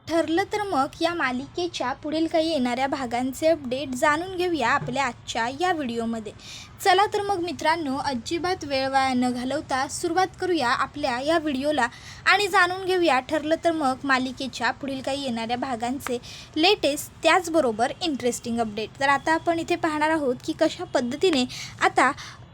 ठरलं तर मग या मालिकेच्या पुढील काही येणाऱ्या भागांचे अपडेट जाणून घेऊया आपल्या आजच्या या व्हिडिओमध्ये. चला तर मग मित्रांनो, अजिबात वेळ वाया न घालवता सुरुवात करूया आपल्या या व्हिडिओला आणि जाणून घेऊया ठरलं तर मग मालिकेच्या पुढील काही येणाऱ्या भागांचे लेटेस्ट त्याचबरोबर इंटरेस्टिंग अपडेट. तर आता आपण इथे पाहणार आहोत की कशा पद्धतीने आता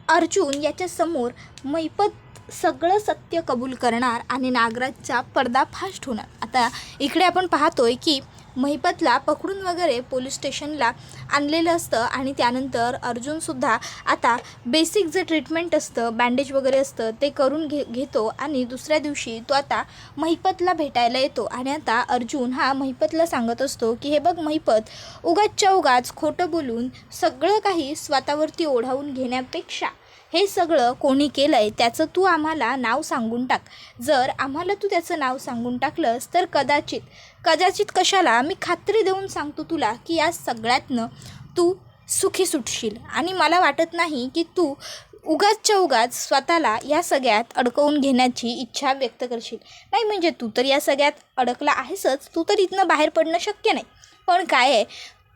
अर्जुन याच्यासमोर मैपत सगळं सत्य कबूल करणार आणि नागराजचा पर्दाफाश होणार. आता इकडे आपण पाहतोय की महिपतला पकडून वगैरे पोलीस स्टेशनला आणलेलं असतं आणि त्यानंतर अर्जुनसुद्धा आता बेसिक जे ट्रीटमेंट असतं, बँडेज वगैरे असतं ते करून घेतो आणि दुसऱ्या दिवशी तो आता महिपतला भेटायला येतो. आणि आता अर्जुन हा महिपतला सांगत असतो की हे बघ महिपत, उगाचच्या उगाच खोटं बोलून सगळं काही स्वतःवरती ओढावून घेण्यापेक्षा हे सगळं कोणी केलं आहे त्याचं तू आम्हाला नाव सांगून टाक. जर आम्हाला तू त्याचं नाव सांगून टाकलंस तर कदाचित कशाला, मी खात्री देऊन सांगतो तुला की या सगळ्यातनं तू सुखी सुटशील. आणि मला वाटत नाही की तू उगाचच्या उगाच स्वतःला या सगळ्यात अडकवून घेण्याची इच्छा व्यक्त करशील. नाही म्हणजे तू तर या सगळ्यात अडकला आहेसच, तू तर इथनं बाहेर पडणं शक्य नाही. पण काय आहे,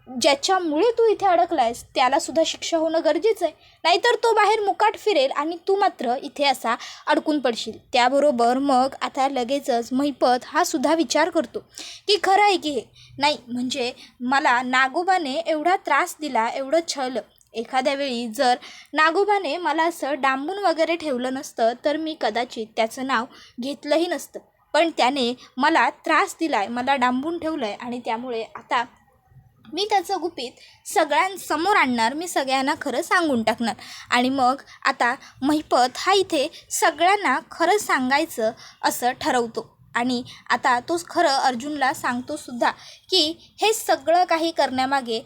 ज्याच्यामुळे तू इथे अडकला आहेस त्यालासुद्धा शिक्षा होणं गरजेचं आहे. नाहीतर तो बाहेर मुकाट फिरेल आणि तू मात्र इथे असा अडकून पडशील. त्याबरोबर मग आता लगेचच महिपत हा सुद्धा विचार करतो की खरं आहे की हे नाही, म्हणजे मला नागोबाने एवढा त्रास दिला, एवढं छळलं. एखाद्या वेळी जर नागोबाने मला असं डांबून वगैरे ठेवलं नसतं तर मी कदाचित त्याचं नाव घेतलंही नसतं. पण त्याने मला त्रास दिला आहे, मला डांबून ठेवलं आहे आणि त्यामुळे आता मी त्याचं गुपित सगळ्यांसमोर आणणार, मी सगळ्यांना खरं सांगून टाकणार. आणि मग आता महिपत हा इथे सगळ्यांना खरं सांगायचं असं ठरवतो. आणि आता तोच खरं अर्जुनला सांगतो सुद्धा की हे सगळं काही करण्यामागे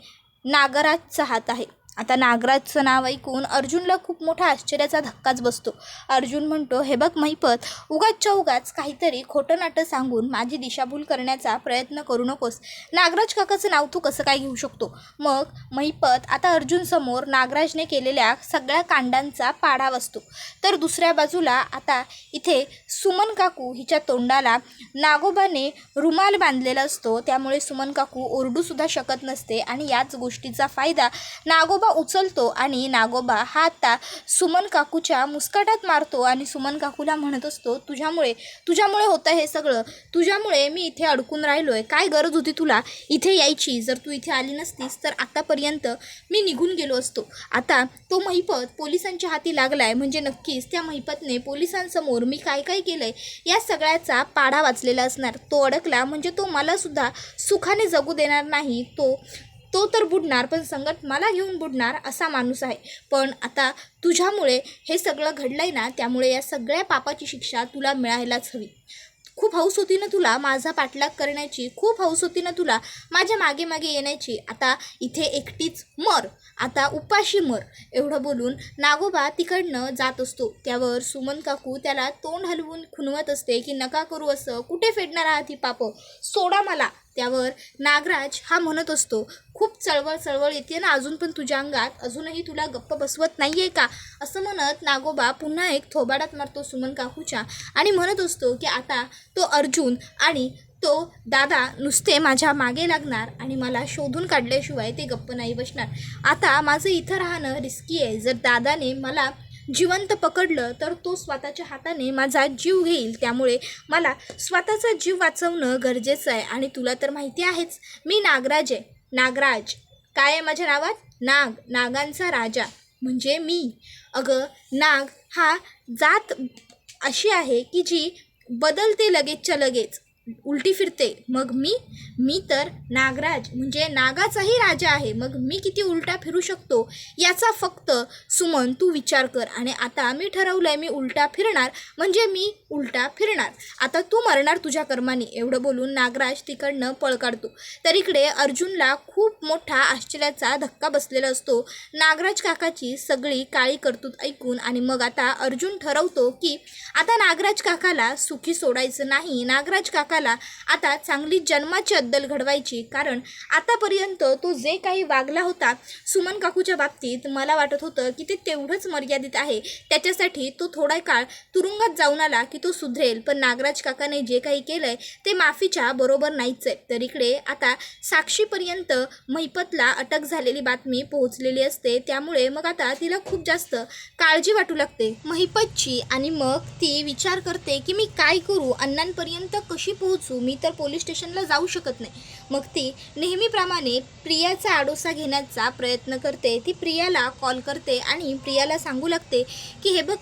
नागराजचा हात आहे. आता नागराजचं नाव ऐकून अर्जुनला खूप मोठा आश्चर्याचा धक्काच बसतो. अर्जुन म्हणतो, हे बघ महिपत, उगाचच्या उगाच काहीतरी खोटं नाटं सांगून माझी दिशाभूल करण्याचा प्रयत्न करू नकोस. नागराज काकाचं नाव तू कसं काय घेऊ शकतो? मग महिपत आता अर्जुनसमोर नागराजने केलेल्या सगळ्या कांडांचा पाढा वाचतो. तर दुसऱ्या बाजूला आता इथे सुमन काकू हिच्या तोंडाला नागोबाने रुमाल बांधलेला असतो, त्यामुळे सुमन काकू ओरडूसुद्धा शकत नसते. आणि याच गोष्टीचा फायदा नागोबा उचलतो आणि नागोबा हा आता सुमन काकूच्या मुस्काटात मारतो आणि सुमन काकूला म्हणत असतो, तुझ्यामुळे होतं हे सगळं, तुझ्यामुळे मी इथे अडकून राहिलो आहे. काय गरज होती तुला इथे यायची? जर तू इथे आली नसतीस तर आतापर्यंत मी निघून गेलो असतो. आता तो महिपत पोलिसांच्या हाती लागला आहे म्हणजे नक्कीच त्या महिपतने पोलिसांसमोर मी काय काय केलं आहे या सगळ्याचा पाढा वाचलेला असणार. तो अडकला म्हणजे तो मलासुद्धा सुखाने जगू देणार नाही. तो तर बुडणार, पण संकट मला घेऊन बुडणार असा माणूस आहे. पण आता तुझ्यामुळे हे सगळं घडलं आहे ना, त्यामुळे या सगळ्या पापाची शिक्षा तुला मिळायलाच हवी. खूप हौस होती ना तुला माझा पाठलाग करण्याची, खूप हौस होती ना तुला माझ्या मागे मागे येण्याची. आता इथे एकटीच मर, आता उपाशी मर. एवढं बोलून नागोबा तिकडनं जात असतो. त्यावर सुमन काकू त्याला तोंड हलवून खुणवत असते की नका करू असं, कुठे फेडणार आहात ही पापं, सोडा मला. त्यावर नागराज हा म्हणत असतो, खूप चळवळ येते ना अजून पण तुझ्या अंगात, अजूनही तुला गप्प बसवत नाही आहे का? असं म्हणत नागोबा पुन्हा एक थोबाडात मारतो सुमन काकूच्या आणि म्हणत असतो की आता तो अर्जुन आणि तो दादा नुसते माझ्या मागे लागणार आणि मला शोधून काढल्याशिवाय ते गप्प नाही बसणार. आता माझं इथं राहणं रिस्की आहे. जर दादाने मला जिवंत पकडलं तर तो स्वतःच्या हाताने माझा जीव घेईल, त्यामुळे मला स्वतःचा जीव वाचवणं गरजेचं आहे. आणि तुला तर माहिती आहेच मी नागराज आहे. नागराज काय आहे माझ्या नावात? नाग, नागांचा राजा म्हणजे मी. अगं नाग हा जात अशी आहे की जी बदलते लगेचच्या लगेच, उलटी फिरते. मग मी तर नागराज म्हणजे नागाचाही राजा आहे. मग मी किती उलटा फिरू शकतो याचा फक्त सुमन तू विचार कर. आणि आता मी ठरवलं आहे, मी उलटा फिरणार म्हणजे मी उलटा फिरणार. आता तू मरणार तुझ्या कर्माने. एवढं बोलून नागराज तिकडनं पळ काढतो. तर इकडे अर्जुनला खूप मोठा आश्चर्याचा धक्का बसलेला असतो नागराज काकाची सगळी काळी करतूत ऐकून. आणि मग आता अर्जुन ठरवतो की आता नागराज काकाला सुखी सोडायचं नाही. नागराज काका काकाला आता चांगली जन्माची अद्दल घडवायची, कारण आतापर्यंत तो जे काही वागला होता सुमन काकूच्या बाबतीत मला वाटत होतं की ते तेवढंच मर्यादित आहे. त्याच्यासाठी तो थोडा काळ तुरुंगात जाऊन आला की तो सुधरेल, पण नागराज काकाने जे काही केलंय ते माफीच्या बरोबर नाहीच आहे. तर इकडे आता साक्षीपर्यंत महिपतला अटक झालेली बातमी पोहोचलेली असते, त्यामुळे मग आता तिला खूप जास्त काळजी वाटू लागते महिपतची. आणि मग ती विचार करते की मी काय करू, अण्णांपर्यंत कशी पोहोचू, मी तर पोलीस स्टेशनला जाऊ शकत नाही. मग ती नेहमीप्रमाणे प्रियाचा आडोसा घेण्याचा प्रयत्न करते. ती प्रियाला कॉल करते आणि प्रियाला सांगू लागते की हे बघ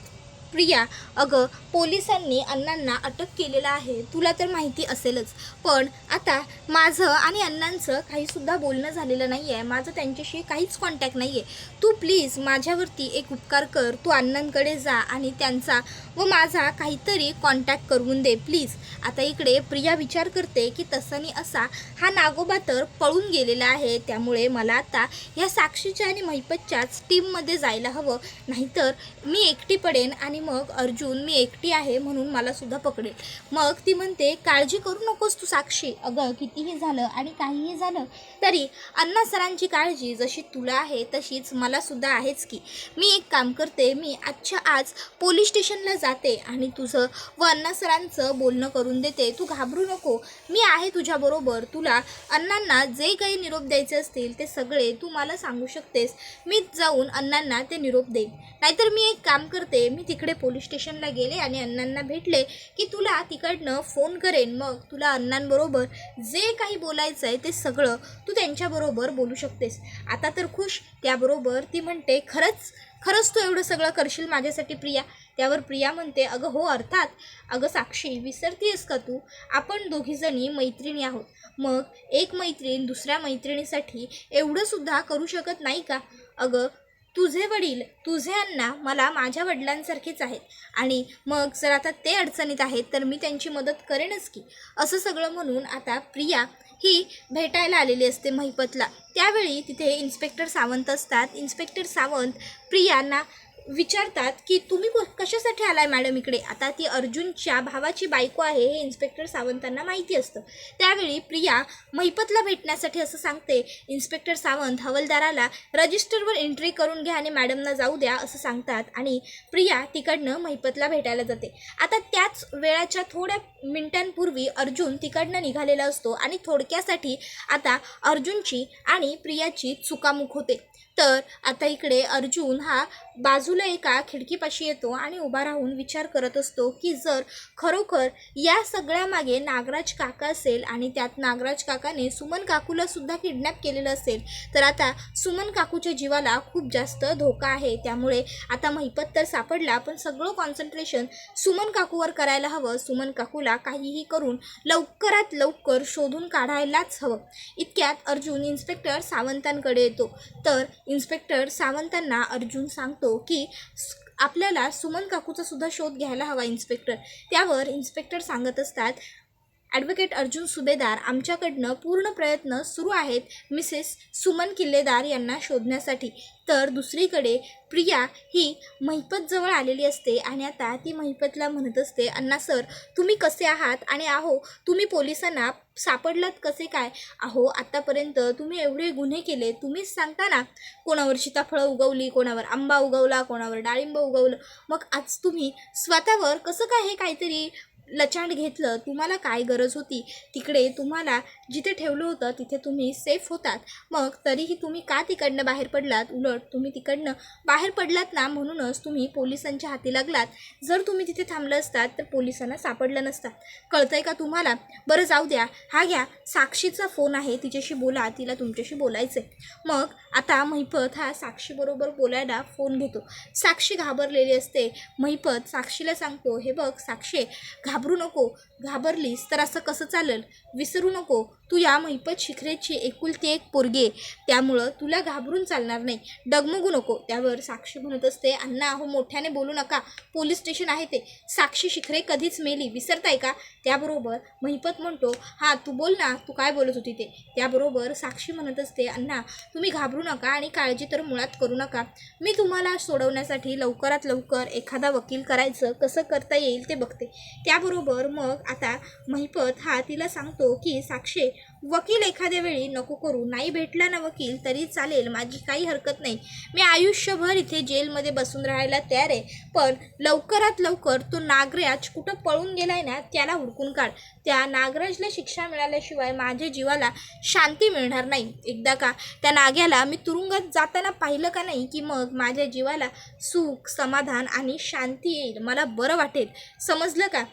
प्रिया, अगं पोलिसांनी अण्णांना अटक केलेलं आहे, तुला तर माहिती असेलच. पण आता माझं आणि अण्णांचं काहीसुद्धा बोलणं झालेलं नाही आहे, माझं त्यांच्याशी काहीच कॉन्टॅक्ट नाही आहे. तू प्लीज माझ्यावरती एक उपकार कर, तू अण्णांकडे जा आणि त्यांचा व माझा काहीतरी कॉन्टॅक्ट करून दे प्लीज. आता इकडे प्रिया विचार करते की तसं नाही असा हा नागोबा तर पळून गेलेला आहे, त्यामुळे मला आता ह्या साक्षीच्या आणि महिपतच्याच टीममध्ये जायला हवं, नाहीतर मी एकटी पडेन आणि मग अर्जुन मी एकटी आहे म्हणून मला सुद्धा पकडेल. मग ती म्हणते काळजी करू नकोस तू साक्षी, अगं कितीही झालं आणि काहीही झालं तरी अण्णा सरांची काळजी जशी तुला आहे तशीच मला सुद्धा आहेच की. मी एक काम करते, मी आजच्या आज पोलीस स्टेशनला जाते आणि तुझं व अण्णा सरांचं बोलणं करून देते. तू घाबरू नको, मी आहे तुझ्याबरोबर. तुला अण्णांना जे काही निरोप द्यायचे असतील ते सगळे तू मला सांगू शकतेस, मी जाऊन अण्णांना ते निरोप देईन. नाहीतर मी एक काम करते, मी तिकडे पोलीस स्टेशनला गेले आणि अण्णांना भेटले की तुला तिकडनं फोन करेन, मग तुला अण्णांबरोबर जे काही बोलायचं आहे ते सगळं तू त्यांच्याबरोबर बोलू शकतेस. आता तर खुश. त्याबरोबर ती म्हणते खरंच तू एवढं सगळं करशील माझ्यासाठी प्रिया. त्यावर प्रिया म्हणते अगं हो अर्थात. अगं साक्षी, विसरतीयस का तू, आपण दोघीजणी मैत्रिणी आहोत, मग एक मैत्रीण दुसऱ्या मैत्रिणीसाठी एवढंसुद्धा करू शकत नाही का. अगं तुझे वडील, तुझे अण्णा मला माझ्या वडिलांसारखेच आहेत आणि मग जर आता ते अडचणीत आहेत तर मी त्यांची मदत करेनच की. असं सगळं म्हणून आता प्रिया ही भेटायला आलेली असते महिपतला. त्यावेळी तिथे इन्स्पेक्टर सावंत असतात. इन्स्पेक्टर सावंत प्रियांना विचारतात की तुम्ही कशासाठी आलाय मॅडम इकडे. आता ती अर्जुनच्या भावाची बायको आहे हे इन्स्पेक्टर सावंतांना माहिती असतं. त्यावेळी प्रिया महिपतला भेटण्यासाठी असं सांगते. इन्स्पेक्टर सावंत हवालदाराला रजिस्टरवर एंट्री करून घ्या आणि मॅडमना जाऊ द्या असं सांगतात आणि प्रिया तिकडनं महिपतला भेटायला जाते. आता त्याच वेळाच्या थोड्या मिनिटांपूर्वी अर्जुन तिकडनं निघालेला असतो आणि थोडक्यासाठी आता अर्जुनची आणि प्रियाची चुकामुक होते. तर आता इकडे अर्जुन हा बाजूला एका खिडकीपाशी येतो आणि उभा राहून विचार करत असतो की जर खरोखर या सगळ्यामागे नागराज काका असेल आणि त्यात नागराज काकाने सुमन काकूला सुद्धा किडनॅप केलेलं असेल तर आता सुमन काकूच्या जीवाला खूप जास्त धोका आहे. त्यामुळे आता महिपत तर सापडला, पण सगळं कॉन्सन्ट्रेशन सुमन काकूवर करायला हवं. सुमन काकूला काहीही करून लवकरात लवकर शोधून काढायलाच हवं. इतक्यात अर्जुन इन्स्पेक्टर सावंतांकडे येतो. तर इन्स्पेक्टर सावंतांना अर्जुन सांगतो की आपल्याला सुमन काकूचा सुद्धा शोध घ्यायला हवा इन्स्पेक्टर. त्यावर इन्स्पेक्टर सांगत असतात ॲडव्होकेट अर्जुन सुभेदार, आमच्याकडनं पूर्ण प्रयत्न सुरू आहेत मिसेस सुमन किल्लेदार यांना शोधण्यासाठी. तर दुसरीकडे प्रिया ही महिपतजवळ आलेली असते आणि आता ती महिपतला म्हणत असते अण्णा सर तुम्ही कसे आहात आणि तुम्ही पोलिसांना सापडलात कसे काय. आत्तापर्यंत तुम्ही एवढे गुन्हे केले, तुम्हीच सांगता ना, कोणावर सीताफळं उगवली, कोणावर आंबा उगवला, कोणावर डाळिंब उगवलं, मग आज तुम्ही स्वतःवर कसं काय हे काहीतरी लचांड घेतलं. तुम्हाला काय गरज होती, तिकडे तुम्हाला जिथे ठेवलं होतं तिथे तुम्ही सेफ होतात, मग तरीही तुम्ही का तिकडनं बाहेर पडलात. उलट तुम्ही तिकडनं बाहेर पडलात ना म्हणूनच तुम्ही पोलिसांच्या हाती लागलात. जर तुम्ही तिथे थांबलं असतात तर पोलिसांना सापडलं नसतात. कळतंय का तुम्हाला. बरं जाऊ द्या, हा घ्या साक्षीचा फोन आहे, तिच्याशी बोला, तिला तुमच्याशी बोलायचं आहे. मग आता महिपत हा साक्षीबरोबर बोलायला फोन घेतो. साक्षी घाबरलेली असते. महिपत साक्षीला सांगतो हे बघ साक्षी, घाबरू नको, घाबरलीस तर असं कसं चालेल. विसरू नको तू या महिपत शिखरेची एकुलती एक पोरगी आहे, त्यामुळं तुला घाबरून चालणार नाही, डगमगू नको. त्यावर साक्षी म्हणत असते अण्णा मोठ्याने बोलू नका, पोलीस स्टेशन आहे ते. साक्षी शिखरे कधीच मेली, विसरताय का. त्याबरोबर महिपत म्हणतो हां तू बोल ना, तू काय बोलत होती ते. त्याबरोबर साक्षी म्हणत असते अण्णा तुम्ही घाबरू नका आणि काळजी तर मुळात करू नका. मी तुम्हाला सोडवण्यासाठी लवकरात लवकर एखादा वकील करायचं कसं करता येईल ते बघते. त्याबरोबर त्याबरोबर मग आता महिपत हा तिला सांगतो की साक्षी, वकील एखाद्या वेळी नको करू, नाही भेटला ना वकील तरी चालेल, माझी काही हरकत नाही, मी आयुष्यभर इथे जेलमध्ये बसून राहायला तयार आहे, पण लवकरात लवकर तो नागराज कुठं पळून गेलाय ना त्याला हुडकून काढ. त्या नागराजला शिक्षा मिळाल्याशिवाय माझ्या जीवाला शांती मिळणार नाही. एकदा का त्या नाग्याला मी तुरुंगात जाताना पाहिलं का नाही की मग माझ्या जीवाला सुख, समाधान आणि शांती येईल, मला बरं वाटेल, समजलं का?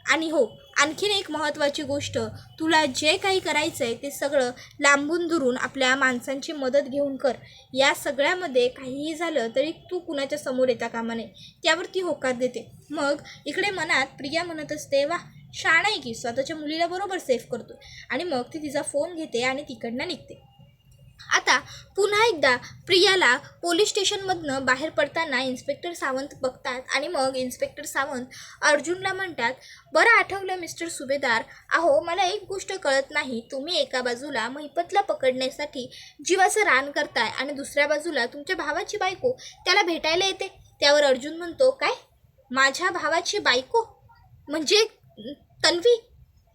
आणि हो, आणखीन एक महत्त्वाची गोष्ट, तुला जे काही करायचं आहे ते सगळं लांबून दुरून आपल्या माणसांची मदत घेऊन कर. या सगळ्यामध्ये काहीही झालं तरी तू कुणाच्या समोर येता कामा नये. त्यावरती होकार देते. मग इकडे मनात प्रिया म्हणत असते, वा शाणा आहे की, स्वतःच्या मुलीला बरोबर सेफ करतो. आणि मग ती तिचा फोन घेते आणि तिकडनं निघते. आता पुन्हा एकदा प्रियाला पोलीस स्टेशनमधनं बाहेर पडताना इन्स्पेक्टर सावंत बघतात आणि मग इन्स्पेक्टर सावंत अर्जुनला म्हणतात, बरं आठवलं मिस्टर सुभेदार, अहो मला एक गोष्ट कळत नाही, तुम्ही एका बाजूला महिपतला पकडण्यासाठी जीवाचं रान करताय आणि दुसऱ्या बाजूला तुमच्या भावाची बायको त्याला भेटायला येते. त्यावर अर्जुन म्हणतो, काय माझ्या भावाची बायको? म्हणजे तन्वी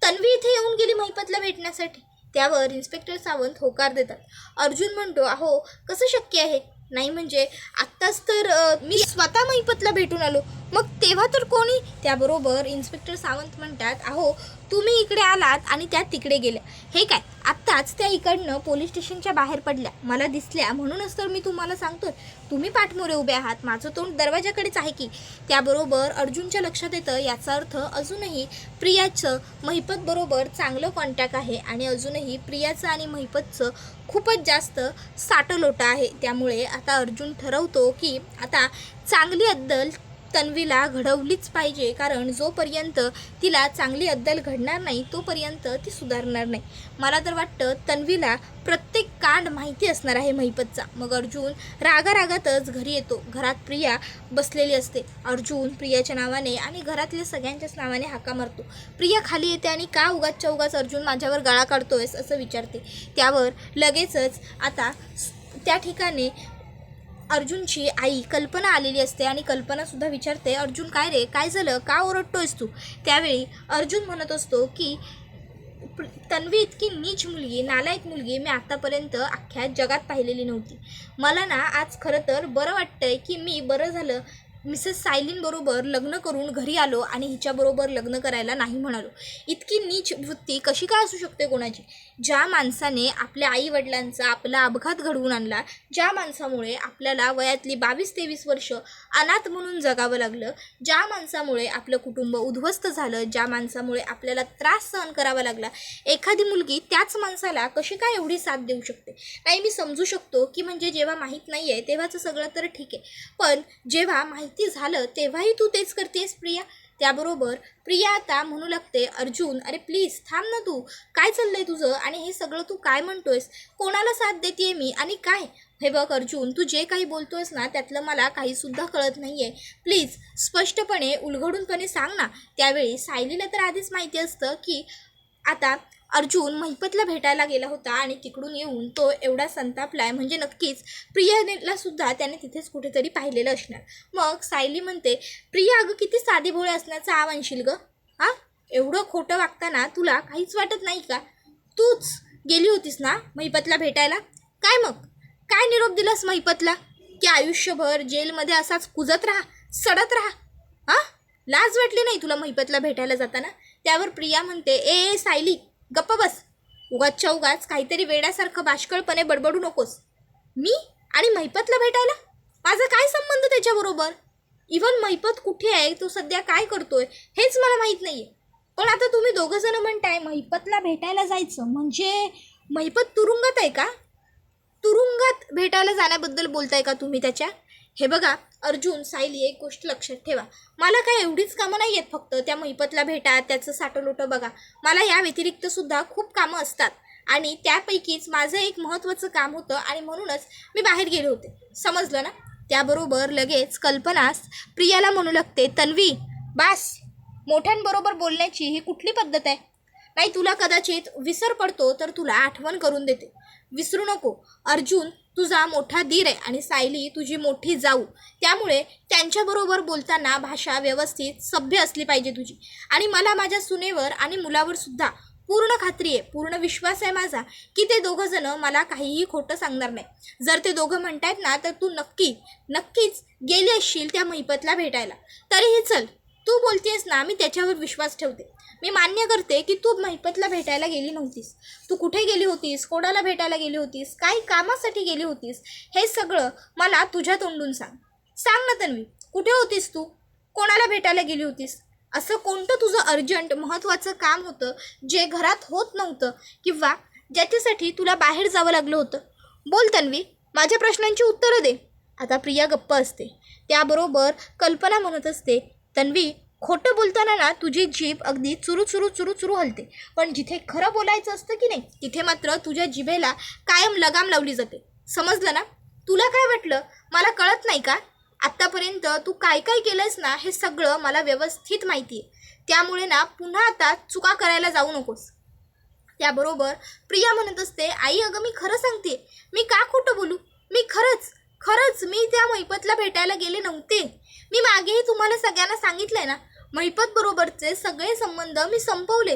तन्वी इथे येऊन गेली महिपतला भेटण्यासाठी? त्यावर इन्स्पेक्टर सावंत होकार देतात. अर्जुन म्हणतो, अहो कसं शक्य आहे? नाही म्हणजे आत्ताच तर मी स्वतः महिपतला भेटून आलो, मग तेव्हा तर कोणी? त्याबरोबर इन्स्पेक्टर सावंत म्हणतात, अहो तुम्ही इकडे आलात आणि त्या तिकडे गेल्या, हे काय आत्ताच त्या इकडनं पोलीस स्टेशनच्या बाहेर पडल्या, मला दिसल्या, म्हणूनच तर मी तुम्हाला सांगतोय, तुम्ही पाठमोरे उभे आहात, माझं तोंड दरवाजाकडेच आहे की. त्याबरोबर अर्जुनच्या लक्षात येतं, याचा अर्थ अजूनही प्रियाचं महिपत बरोबर चांगलं कॉन्टॅक्ट आहे आणि अजूनही प्रियाचं आणि महिपतचं खूपच जास्त साटलोटं आहे. त्यामुळे आता अर्जुन ठरवतो की आता चांगली अद्दल तन्वीला घडवलीच पाहिजे, कारण जोपर्यंत तिला चांगली अद्दल घडणार नाही तोपर्यंत ती सुधारणार नाही. मला तर वाटतं तन्वीला प्रत्येक कांड माहिती असणार आहे महिपतचा. मग अर्जुन रागारागातच घरी येतो. घरात प्रिया बसलेली असते. अर्जुन प्रियाच्या नावाने आणि घरातल्या सगळ्यांच्याच नावाने हाका मारतो. प्रिया खाली येते आणि का उगाचच्या उगाच अर्जुन माझ्यावर गळा काढतोयस असं विचारते. त्यावर लगेचच आता त्या ठिकाणी अर्जुनची आई कल्पना आलेली असते आणि कल्पनासुद्धा विचारते, अर्जुन काय रे, काय झालं, का ओरडतोयस तू? त्यावेळी अर्जुन म्हणत असतो की तन्वी इतकी नीच मुलगी, नालायक मुलगी मी आतापर्यंत अख्ख्या जगात पाहिलेली नव्हती. मला ना आज खरं तर बरं वाटतंय की मी बरं झालं मिसेस सायलींबरोबर लग्न करून घरी आलो आणि हिच्याबरोबर लग्न करायला नाही म्हणालो. इतकी नीच वृत्ती कशी काय असू शकते कोणाची? ज्या माणसाने आपल्या आईवडिलांचा आपला अपघात घडवून आणला, ज्या माणसामुळे आपल्याला वयातली 22-23 वर्ष अनाथ म्हणून जगावं लागलं, ज्या माणसामुळे आपलं कुटुंब उद्ध्वस्त झालं, ज्या माणसामुळे आपल्याला त्रास सहन करावा लागला, एखादी मुलगी त्याच माणसाला कशी काय एवढी साथ देऊ शकते? नाही, मी समजू शकतो की म्हणजे जेव्हा माहीत नाही आहे तेव्हाचं सगळं तर ठीक आहे, पण जेव्हा माहिती झालं तेव्हाही तू तेच करतेस प्रिया. त्याबरोबर प्रिया आता म्हणू लागते, अर्जुन अरे प्लीज थांब ना, तू काय चाललंय तुझं आणि हे सगळं तू काय म्हणतोयस? कोणाला साथ देते मी आणि काय? हे बघ अर्जुन, तू जे काही बोलतोयस ना त्यातलं मला काहीसुद्धा कळत नाही आहे, प्लीज स्पष्टपणे उलगडूनपणे सांग ना. त्यावेळी सायलीला तर आधीच माहिती असतं की आता अर्जुन महिपतला भेटायला गेला होता आणि तिकडून येऊन तो एवढा संतापलाय म्हणजे नक्कीच प्रियाला सुद्धा त्याने तिथेच कुठेतरी पाहिलेलं असणार. मग सायली म्हणते, प्रिया अगं किती साधेभोळे असण्याचा आव आणशील गं, हां एवढं खोटं वागताना तुला काहीच वाटत नाही का? तूच गेली होतीस ना महिपतला भेटायला, काय मग काय निरोप दिलास महिपतला की आयुष्यभर जेलमध्ये असाच कुजत राहा, सडत राहा? हां लाज वाटली नाही तुला महिपतला भेटायला जाताना? त्यावर प्रिया म्हणते, ए सायली गप्प बस, उगाचच्या उगाच काहीतरी वेड्यासारखं बाष्कळपणे बडबडू नकोस. मी आणि महिपतला भेटायला माझा काय संबंध त्याच्याबरोबर? इव्हन महिपत कुठे आहे, तो सध्या काय करतोय हेच मला माहीत नाही आहे. पण आता तुम्ही दोघंजणं म्हणताय महिपतला भेटायला जायचं, म्हणजे महिपत तुरुंगात आहे का? तुरुंगात भेटायला जाण्याबद्दल बोलताय का तुम्ही त्याच्या? हे बघा अर्जुन, सायली, एक गोष्ट लक्षात ठेवा, मला काय एवढीच कामं नाही आहेत फक्त त्या महिपतला भेटा, त्याचं साठलोटं बघा, मला या व्यतिरिक्तसुद्धा खूप कामं असतात आणि त्यापैकीच माझं एक महत्त्वाचं काम होतं आणि म्हणूनच मी बाहेर गेले होते, समजलं ना. त्याबरोबर लगेच कल्पना प्रियाला म्हणू लागते, तन्वी बास, मोठ्यांबरोबर बोलण्याची ही कुठली पद्धत आहे? नाही तुला कदाचित विसर पडतो तर तुला आठवण करून देते. विसरू नको, अर्जुन तुझा मोठा धीर आहे आणि सायली तुझी मोठी जाऊ. त्यामुळे त्यांच्याबरोबर बोलताना भाषा व्यवस्थित सभ्य असली पाहिजे तुझी. आणि मला माझ्या सुनेवर आणि मुलावर सुद्धा पूर्ण खात्री आहे, पूर्ण विश्वास आहे माझा की ते दोघं जण मला काहीही खोटं सांगणार नाही. जर ते दोघं म्हणतायत ना तर तू नक्कीच गेली असशील त्या महिपतला भेटायला. तरीही चल, तू बोलतेस ना, मी त्याच्यावर विश्वास ठेवते. मी मान्य करते की तू महिपतला भेटायला गेली नव्हतीस. तू कुठे गेली होतीस, कोणाला भेटायला गेली होतीस, काही कामासाठी गेली होतीस, हे सगळं मला तुझ्या तोंडून सांग ना तन्वी. कुठे होतीस तू, कोणाला भेटायला गेली होतीस, असं कोणतं तुझं अर्जंट महत्त्वाचं काम होतं जे घरात होत नव्हतं किंवा ज्याच्यासाठी तुला बाहेर जावं लागलं होतं. बोल तन्वी, माझ्या प्रश्नांची उत्तरं दे. आता प्रिया गप्प असते. त्याबरोबर कल्पना म्हणत असते, तन्वी खोटं बोलताना ना तुझी जीभ अगदी चुरू हलते, पण जिथे खरं बोलायचं असतं की नाही तिथे मात्र तुझ्या जिभेला कायम लगाम लावली जाते. समजलं ना? तुला काय वाटलं मला कळत नाही का? आत्तापर्यंत तू काय केलंस ना हे सगळं मला व्यवस्थित माहिती आहे. त्यामुळे ना पुन्हा आता चुका करायला जाऊ नकोस. त्याबरोबर प्रिया म्हणत असते, आई अगं मी खरं सांगते, मी का खोटं बोलू? मी खरंच मी त्या महिपतला भेटायला गेले नव्हते. मी मागेही तुम्हाला सगळ्यांना सांगितलंय ना, महिपत बरोबरचे सगळे संबंध मी संपवले.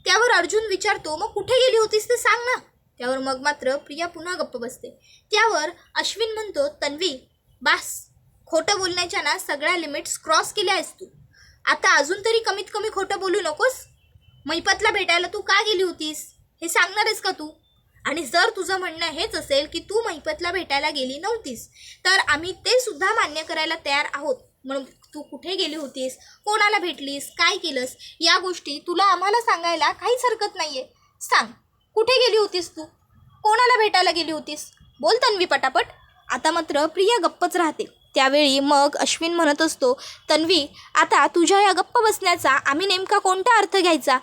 त्यावर अर्जुन विचारतो, मग कुठे गेली होतीस ते सांग ना. त्यावर मग मात्र प्रिया पुन्हा गप्प बसते. त्यावर अश्विन म्हणतो, तन्वी बास, खोटं बोलण्याच्या ना सगळ्या लिमिट्स क्रॉस केल्या आहेस तू. आता अजून तरी कमीत कमी खोटं बोलू नकोस. महिपतला भेटायला तू का गेली होतीस हे सांगणार आहेस का तू? आणि जर तुझं म्हणणं हेच असेल की तू महिपतला भेटायला गेली नव्हतीस तर आम्ही ते सुद्धा मान्य करायला तयार आहोत. म्हणून तू कुठे गेली होतीस, कोणाला भेटलीस, काय केलंस, या गोष्टी तुला आम्हाला सांगायला काहीच हरकत नाही आहे. सांग, कुठे गेली होतीस तू, कोणाला भेटायला गेली होतीस? बोल तन्वी पटापट. आता मात्र प्रिया गप्पच राहते. त्यावेळी मग अश्विन म्हणत असतो, तन्वी आता तुझ्या या गप्प बसण्याचा आम्ही नेमका कोणता अर्थ घ्यायचा?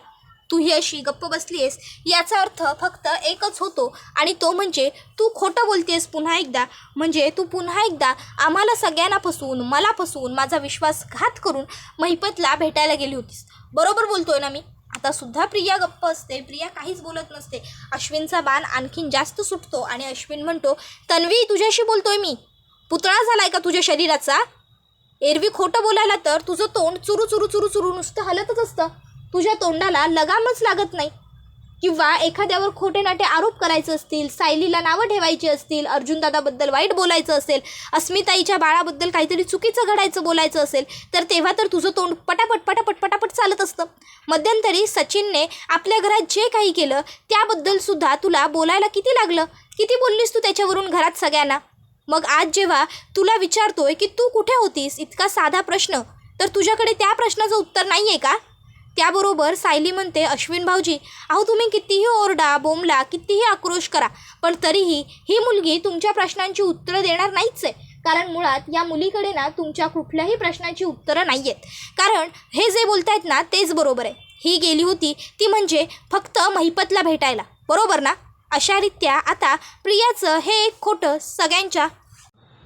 तू ही अशी गप्प बसलीयस याचा अर्थ फक्त एकच होतो आणि तो म्हणजे तू खोटं बोलतेस पुन्हा एकदा. म्हणजे तू पुन्हा एकदा आम्हाला सगळ्यांना फसवून, मला फसवून, माझा विश्वासघात करून महिपतला भेटायला गेली होतीस. बरोबर बोलतोय ना मी? आता सुद्धा प्रिया गप्प असते. प्रिया काहीच बोलत नसते. अश्विनचा बाण आणखीन जास्त सुटतो आणि अश्विन म्हणतो, तन्वी तुझ्याशी बोलतोय मी. पुतळा झालाय का तुझ्या शरीराचा? एरवी खोटं बोलायला तर तुझं तोंड चुरू नुसतं हलतच असतं. तुझ्या तोंडाला लगामच लागत नाही. किंवा एखाद्यावर खोटे नाटे आरोप करायचे असतील, सायलीला नावं ठेवायची असतील, अर्जुनदादाबद्दल वाईट बोलायचं असेल, अस्मिताईच्या बाळाबद्दल काहीतरी चुकीचं घडायचं बोलायचं असेल तर तेव्हा तर तुझं तोंड पटापट चालत असतं. मध्यंतरी सचिनने आपल्या घरात जे काही केलं त्याबद्दल सुद्धा तुला बोलायला किती लागलं? किती बोललीस तू त्याच्यावरून घरात सगळ्यांना? मग आज जेव्हा तुला विचारतोय की तू कुठे होतीस, इतका साधा प्रश्न, तर तुझ्याकडे त्या प्रश्नाचं उत्तर नाही आहे का? त्याबरोबर सायली म्हणते, अश्विन भाऊजी अहो तुम्ही कितीही ओरडा बोंबला, कितीही आक्रोश करा, पण तरीही ही मुलगी तुमच्या प्रश्नांची उत्तरं देणार नाहीच आहे. कारण मुळात या मुलीकडे ना तुमच्या कुठल्याही प्रश्नांची उत्तरं नाही आहेत. कारण हे जे बोलतायत ना तेच बरोबर आहे. ही गेली होती ती म्हणजे फक्त महिपतला भेटायला, बरोबर ना? अशारित्या आता प्रियाचं हे एक खोटं सगळ्यांच्या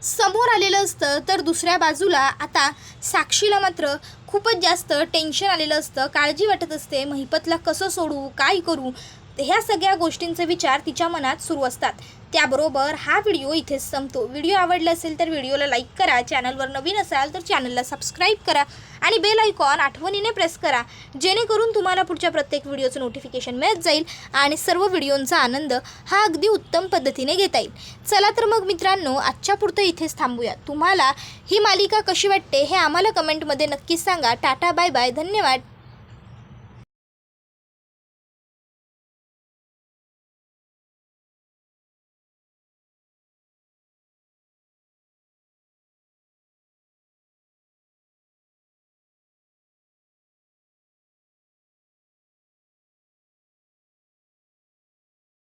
समोर आलेलं असतं. तर दुसऱ्या बाजूला आता साक्षीला मात्र खूपच जास्त टेन्शन आलेलं असतं. काळजी वाटत असते, महिपतला कसं सोडू, काय करू, ह्या सगळ्या गोष्टींचे विचार तिच्या मनात सुरू असतात. त्याबरोबर हा व्हिडिओ इथेच संपतो. व्हिडिओ आवडला असेल तर व्हिडिओला लाईक करा, चॅनलवर नवीन असाल तर चॅनलला सबस्क्राईब करा आणि बेल आयकॉन आठवणीने प्रेस करा, जेणेकरून तुम्हाला पुढच्या प्रत्येक व्हिडिओचं नोटिफिकेशन मिळत जाईल आणि सर्व व्हिडिओंचा आनंद हा अगदी उत्तम पद्धतीने घेता येईल. चला तर मग मित्रांनो, आजच्या पुरतं इथेच थांबूया. तुम्हाला ही मालिका कशी वाटते हे आम्हाला कमेंटमध्ये नक्कीच सांगा. टाटा बाय बाय, धन्यवाद.